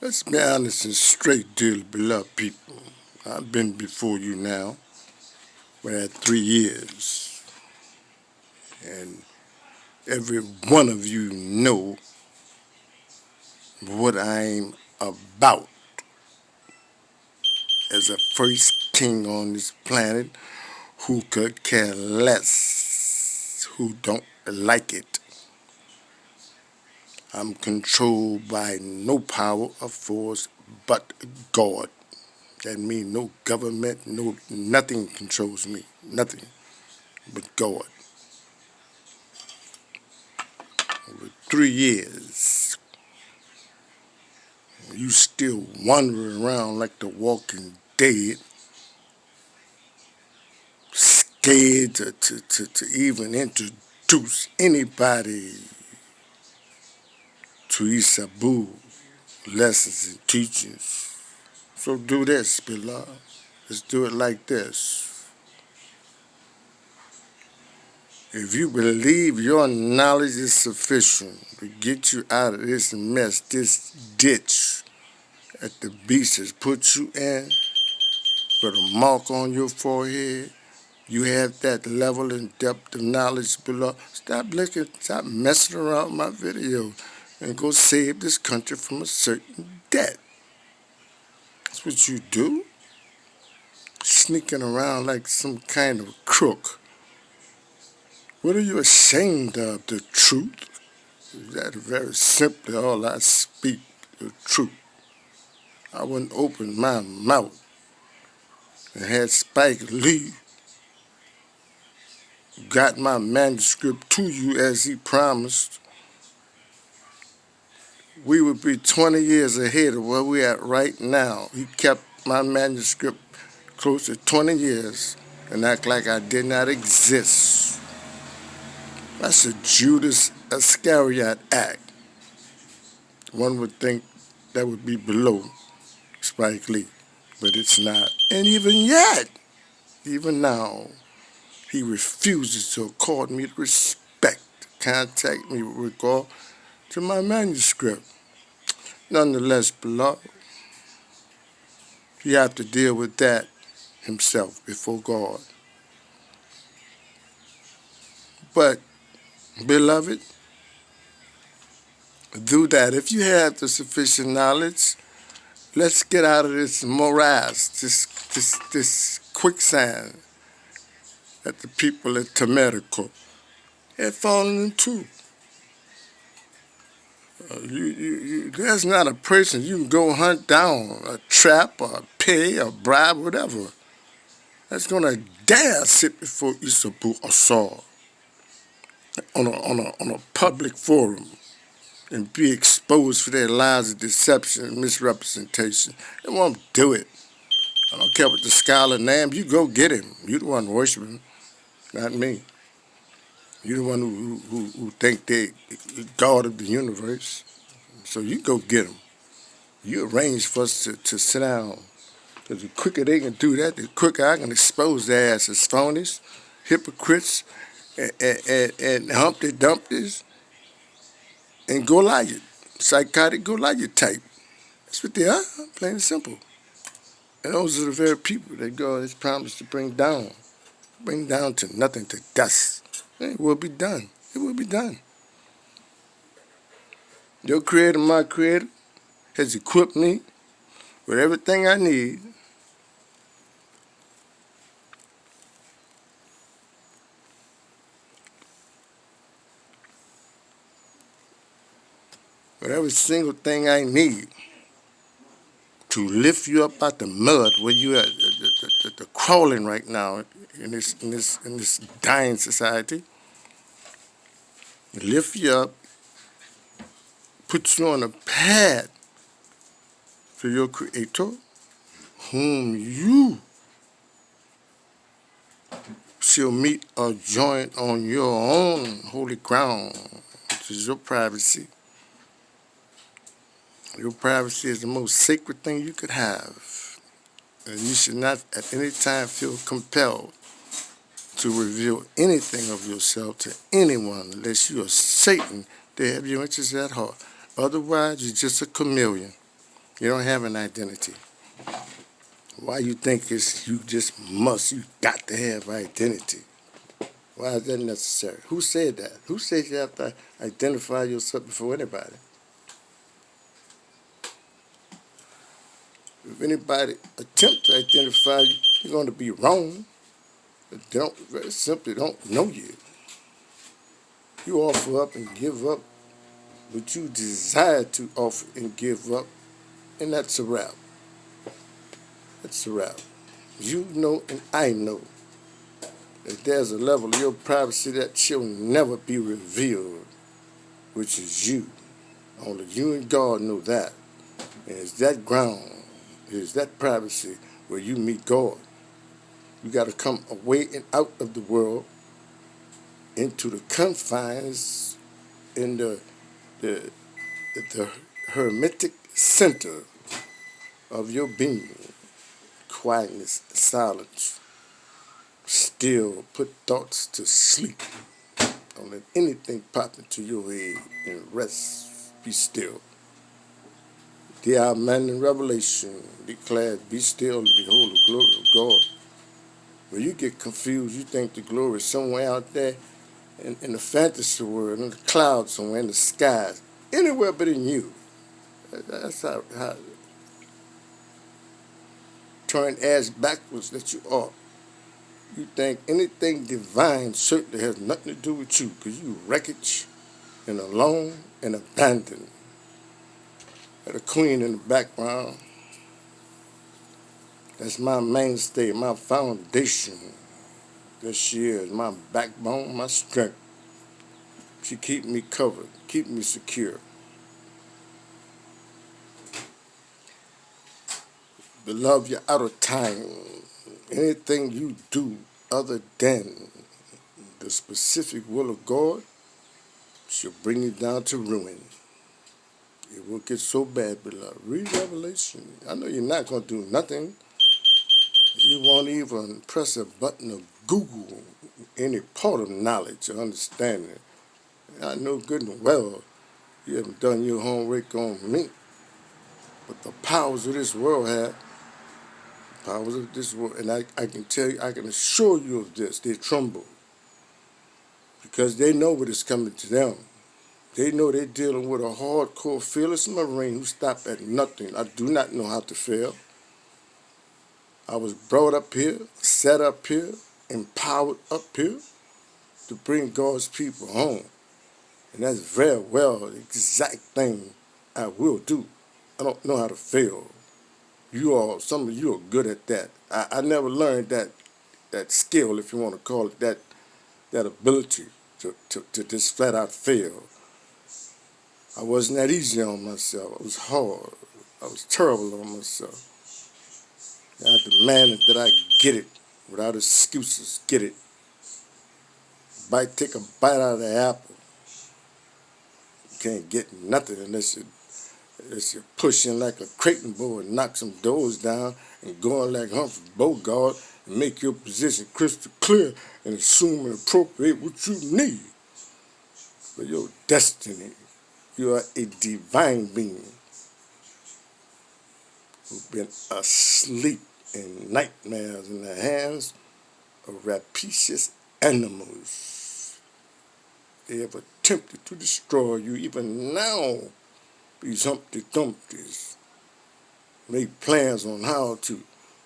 Let's be honest and straight, dearly beloved people. I've been before you now. We're at 3 years, and every one of you know what I'm about as a first king on this planet who could care less, who don't like it. I'm controlled by no power or force but God. That means no government, no nothing controls me. Nothing but God. Over 3 years, you still wandering around like the walking dead, scared to even introduce anybody to Isabu lessons and teachings. So do this, beloved. Let's do it like this. If you believe your knowledge is sufficient to get you out of this mess, this ditch that the beast has put you in, with a mark on your forehead, you have that level and depth of knowledge below. Stop messing around with my video and go save this country from a certain debt. That's what you do. Sneaking around like some kind of crook. What are you ashamed of? The truth? That very simply all I speak, the truth. I wouldn't open my mouth and had Spike Lee got my manuscript to you as he promised. We would be 20 years ahead of where we're at right now. He kept my manuscript close to 20 years and act like I did not exist. That's a Judas Iscariot act. One would think that would be below Spike Lee, but it's not. And even yet, even now, he refuses to accord me respect, contact me with regard to my manuscript. Nonetheless, beloved, he have to deal with that himself before God. But, beloved, do that. If you have the sufficient knowledge, let's get out of this morass, this quicksand that the people at Tamerico had fallen into. There's not a person you can go hunt down, a trap or pay or bribe, whatever, that's gonna dare sit before Isabu Ausar on a public forum and be exposed for their lies of deception and misrepresentation. They won't do it. I don't care what the scholar name. You go get him. You the one worshiping him, not me. You the one who think they God of the universe. So you go get him. You arrange for us to sit down. Because the quicker they can do that, the quicker I can expose their asses as phonies, hypocrites, and Humpty Dumptys, and Goliath, psychotic Goliath type. That's what they are, plain and simple. And those are the very people that God has promised to bring down to nothing, to dust. And it will be done. It will be done. Your creator, my creator, has equipped me with everything I need with every single thing I need to lift you up out the mud where you are the crawling right now in this dying society. Lift you up, put you on a path to your creator, whom you shall meet or join on your own holy ground, which is your privacy. Your privacy is the most sacred thing you could have. And you should not at any time feel compelled to reveal anything of yourself to anyone unless you are Satan to have your interests at heart. Otherwise, you're just a chameleon. You don't have an identity. Why you think it's you just must, you got to have identity? Why is that necessary? Who said that? Who said you have to identify yourself before anybody? If anybody attempt to identify you, you're going to be wrong. They don't, very simply don't know you. You offer up and give up what you desire to offer and give up, and that's a wrap. That's a wrap. You know and I know that there's a level of your privacy that shall never be revealed, which is you. Only you and God know that. And it's that ground, it's that privacy where you meet God. You got to come away and out of the world into the confines in the hermetic center of your being. Quietness, silence, still, put thoughts to sleep. Don't let anything pop into your head and rest, be still. The our man in Revelation declared, be still and behold the glory of God. When you get confused, you think the glory is somewhere out there in the fantasy world, in the clouds somewhere, in the skies, anywhere but in you. That's how turn ass backwards that you are. You think anything divine certainly has nothing to do with you because you wreckage and alone and abandoned. Got a queen in the background. That's my mainstay, my foundation. That she is my backbone, my strength. She keep me covered, keep me secure. Beloved, you're out of time. Anything you do other than the specific will of God shall bring you down to ruin. It will get so bad, beloved. Read Revelation. I know you're not going to do nothing. You won't even press a button of Google any part of knowledge or understanding. I know good and well you haven't done your homework on me. But the powers of this world have powers of this world. And I can tell you, I can assure you of this. They tremble because they know what is coming to them. They know they're dealing with a hardcore, fearless Marine who stopped at nothing. I do not know how to fail. I was brought up here, set up here, empowered up here to bring God's people home. And that's very well the exact thing I will do. I don't know how to fail. Some of you are good at that. I never learned that skill, if you want to call it that ability to just flat out fail. I wasn't that easy on myself. I was hard. I was terrible on myself. I demanded that I get it without excuses. Get it. Take a bite out of the apple. You can't get nothing unless you're pushing like a Creighton boy and knock some doors down and going like Humphrey Bogart and make your position crystal clear and assume and appropriate what you need for your destiny. You are a divine being who's been asleep in nightmares in the hands of rapacious animals. They have attempted to destroy you even now. These Humpty Dumptys make plans on how to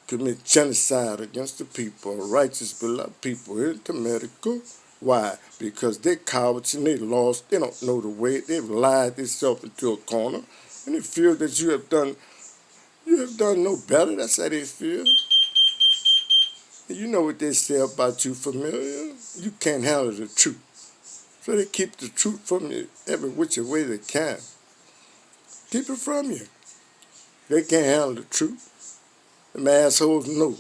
commit genocide against the people, righteous, beloved people in America. Why? Because they're cowards and they lost. They don't know the way. They've lied themselves into a corner, and they feel that you have done no better. That's how they feel. And you know what they say about you, familiar? You can't handle the truth. So they keep the truth from you every which way they can. Keep it from you. They can't handle the truth. Them assholes know.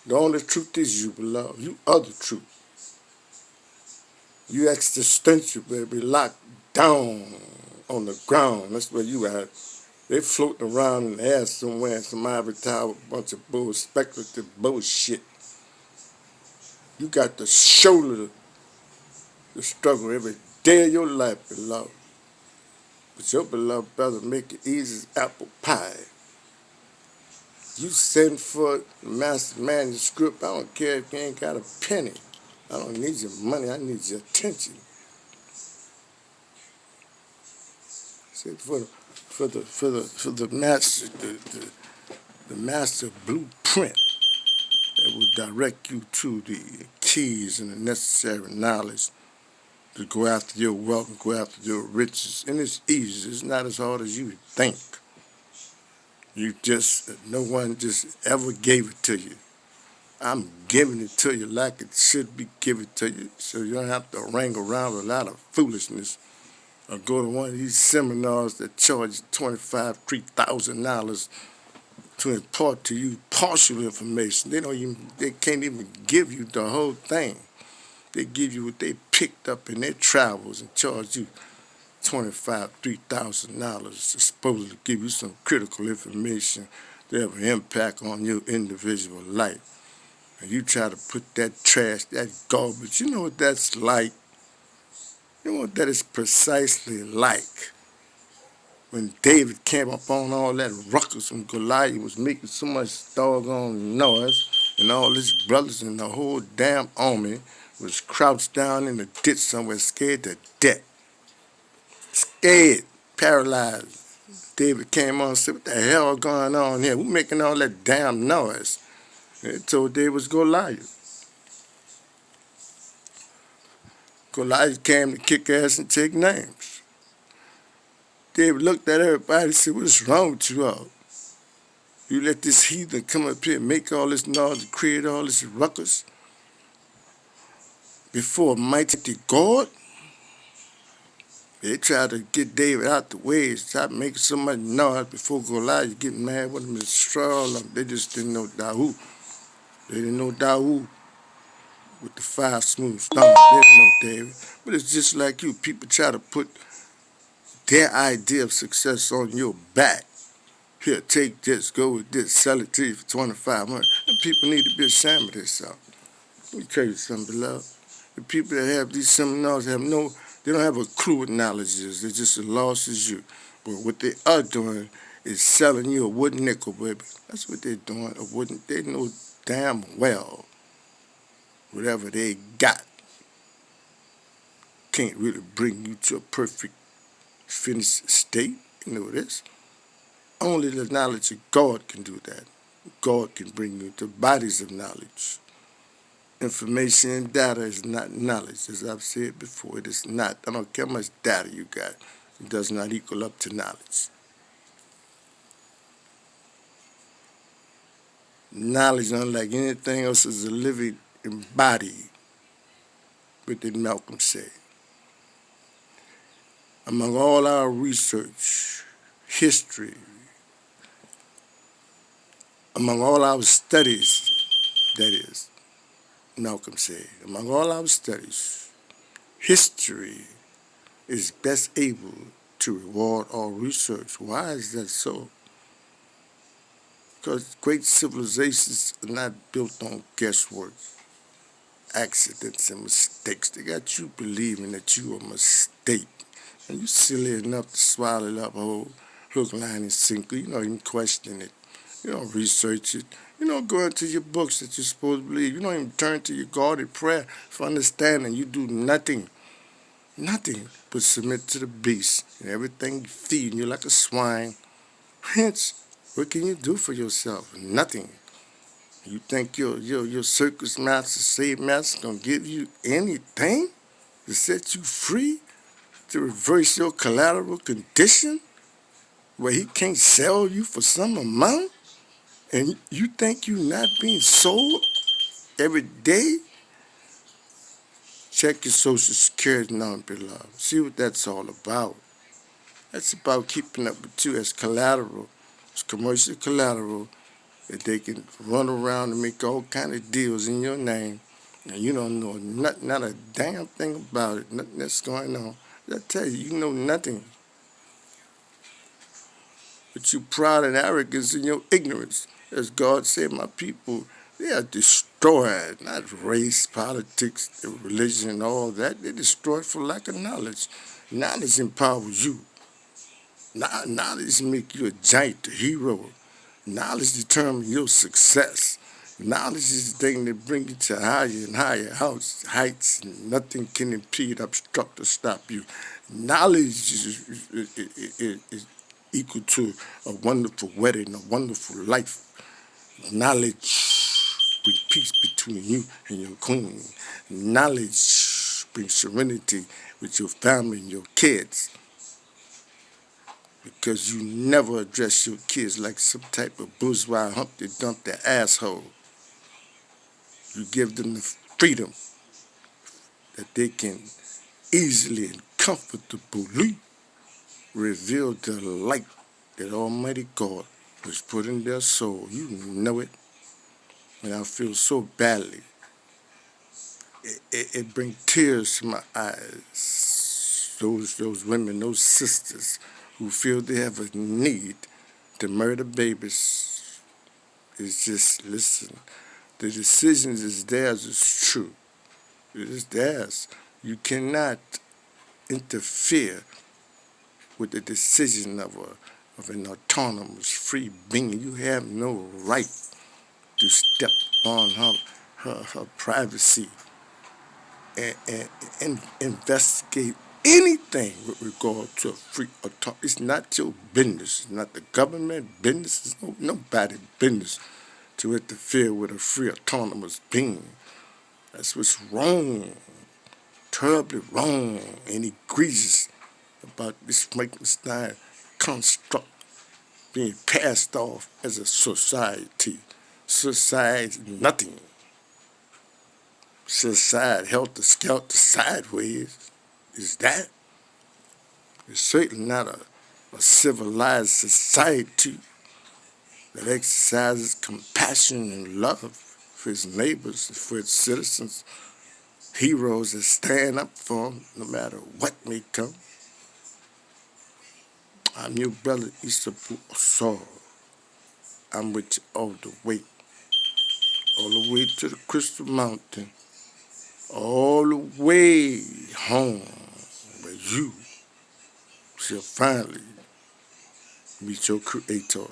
The only truth is you, beloved. You are the truth. You existential, baby, locked down on the ground. That's where you at. They floating around in the air somewhere in some ivory tower with a bunch of speculative bullshit. You got to shoulder the struggle every day of your life, beloved. But your beloved brother make it easy as apple pie. You send for the master manuscript. I don't care if you ain't got a penny. I don't need your money. I need your attention. Say for the master the master blueprint that will direct you to the keys and the necessary knowledge to go after your wealth and go after your riches. And it's easy. It's not as hard as you think. No one just ever gave it to you. I'm giving it to you like it should be given to you, so you don't have to wrangle around with a lot of foolishness or go to one of these seminars that charge $3,000 to impart to you partial information. They can't even give you the whole thing. They give you what they picked up in their travels and charge you $3,000 to supposedly give you some critical information to have an impact on your individual life. And you try to put that trash, that garbage, you know what that's like? You know what that is precisely like? When David came up on all that ruckus when Goliath was making so much doggone noise, and all his brothers and the whole damn army was crouched down in the ditch somewhere, scared to death. Scared, paralyzed. David came on and said, "What the hell going on here? Who making all that damn noise?" And they told David it was Goliath. Goliath came to kick ass and take names. David looked at everybody and said, "What's wrong with you all? You let this heathen come up here and make all this noise and create all this ruckus before mighty God?" They tried to get David out the way, stop making so much noise before Goliath getting mad with him and destroy all of them. They just didn't know Dahu. They didn't know Dahu with the 5 smooth stones. They didn't know David. But it's just like you. People try to put their idea of success on your back. Here, take this, go with this, sell it to you for $2,500. And people need to be ashamed of themselves. Let me tell you something, beloved. The people that have these seminars they don't have a clue what knowledge is. They're just as lost as you. But what they are doing is selling you a wooden nickel, baby. That's what they're doing. They know damn well whatever they got can't really bring you to a perfect finished state. You know this. Only the knowledge of God can do that. God can bring you to bodies of knowledge. Information and data is not knowledge, as I've said before. It is not. I don't care how much data you got. It does not equal up to knowledge. Knowledge, unlike anything else, is a living embodied. What did Malcolm say? Among all our research, history, among all our studies, that is, Malcolm said, among all our studies, history is best able to reward all research. Why is that so? Because great civilizations are not built on guesswork, accidents, and mistakes. They got you believing that you are a mistake. And you silly enough to swallow it up whole, hook, line, and sinker. You don't even question it. You don't research it. You don't go into your books that you're supposed to believe. You don't even turn to your God in prayer for understanding. You do nothing but submit to the beast. And everything you feed, you're like a swine. Hence, what can you do for yourself? Nothing. You think your circus master, save master, gonna give you anything to set you free, to reverse your collateral condition, where he can't sell you for some amount, and you think you're not being sold every day? Check your Social Security number, beloved. See what that's all about. That's about keeping up with you as collateral, as commercial collateral, that they can run around and make all kind of deals in your name, and you don't know not a damn thing about it, nothing that's going on. I tell you, you know nothing. But you pride and arrogance in your ignorance. As God said, my people, they are destroyed, not race, politics, religion, and all that. They're destroyed for lack of knowledge. Knowledge empowers you. Knowledge make you a giant, a hero. Knowledge determines your success. Knowledge is the thing that brings you to higher and higher heights. And nothing can impede, obstruct, or stop you. Knowledge is equal to a wonderful wedding, a wonderful life. Knowledge brings peace between you and your queen. Knowledge brings serenity with your family and your kids. Because you never address your kids like some type of bourgeois Humpty Dumpty asshole. You give them the freedom that they can easily and comfortably reveal the light that Almighty God has put in their soul. You know it. And I feel so badly. It brings tears to my eyes. Those women, those sisters who feel they have a need to murder babies. It's just, listen, the decision is theirs, it's true. It is theirs. You cannot interfere with the decision of an autonomous, free being. You have no right to step on her privacy and investigate anything with regard to a free autonomy. It's not your business. It's not the government business. It's nobody's business to interfere with a free autonomous being. That's what's wrong, terribly wrong and egregious about this Frankenstein construct being passed off as a society. Society is nothing. Society, helter-skelter, sideways. Is that? It's certainly not a civilized society that exercises compassion and love for its neighbors, for its citizens, heroes that stand up for them no matter what may come. I'm your brother Isabu Ausar. I'm with you all the way to the Crystal Mountain, all the way home, where you shall finally meet your Creator.